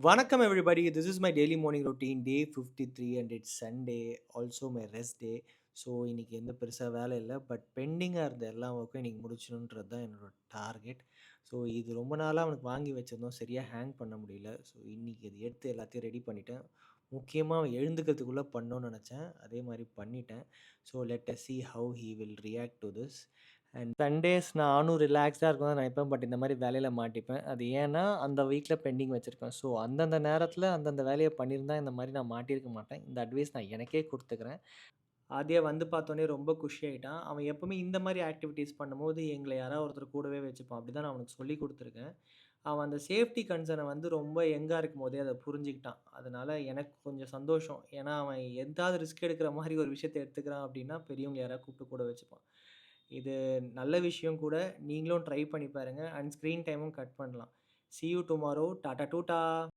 Vanakkam everybody, this is my daily morning routine, day 53 and it's Sunday, also my rest day. So இன்னைக்கு எந்த பெருசாக வேலை இல்லை, but பெண்டிங்காக இருந்த எல்லா ஒர்க்கும் இன்றைக்கி முடிச்சணுன்றது தான் என்னோடய டார்கெட். ஸோ இது ரொம்ப நாளாக அவனுக்கு வாங்கி வச்சிருந்தோம், சரியாக ஹேங் பண்ண முடியல. ஸோ இன்றைக்கி இது எடுத்து எல்லாத்தையும் ரெடி பண்ணிட்டேன். முக்கியமாக அவன் எழுந்துக்கிறதுக்குள்ளே பண்ணணும்னு நினச்சேன், அதே மாதிரி பண்ணிட்டேன். So let us see how he will react to this. And Sundays நானும் ரிலாக்ஸ்டாக இருக்கும் தான் நினைப்பேன், பட் இந்த மாதிரி வேலையில் மாட்டிப்பேன். அது ஏன்னா அந்த வீக்கில் பெண்டிங் வச்சுருப்பேன். ஸோ அந்தந்த நேரத்தில் அந்தந்த வேலையை பண்ணியிருந்தா இந்த மாதிரி நான் மாட்டியிருக்க மாட்டேன். இந்த அட்வைஸ் நான் எனக்கே கொடுத்துக்கிறேன். ஆதியா வந்து பார்த்தோன்னே ரொம்ப குஷியாயிட்டான். அவன் எப்பவுமே இந்த மாதிரி ஆக்டிவிட்டீஸ் பண்ணும்போது எங்களை யாராவது ஒருத்தர் கூடவே வச்சுப்பான். அப்படி தான் நான் அவனுக்கு சொல்லிக் கொடுத்துருக்கேன். அவன் அந்த சேஃப்டி கன்சர்னை வந்து ரொம்ப யங்கா இருக்கும்போதே அதை புரிஞ்சுக்கிட்டான். அதனால எனக்கு கொஞ்சம் சந்தோஷம். ஏன்னா அவன் எதாவது ரிஸ்க் எடுக்கிற மாதிரி ஒரு விஷயத்த எடுத்துக்கிறான் அப்படின்னா பெரியவங்க யாராவது கூப்பிட்டு கூட வச்சுப்பான். இது நல்ல விஷயம் கூட. நீங்களும் ட்ரை பண்ணி பாருங்க. அண்ட் ஸ்க்ரீன் டைமும் கட் பண்ணலாம். See you tomorrow. டாடா டூட்டா.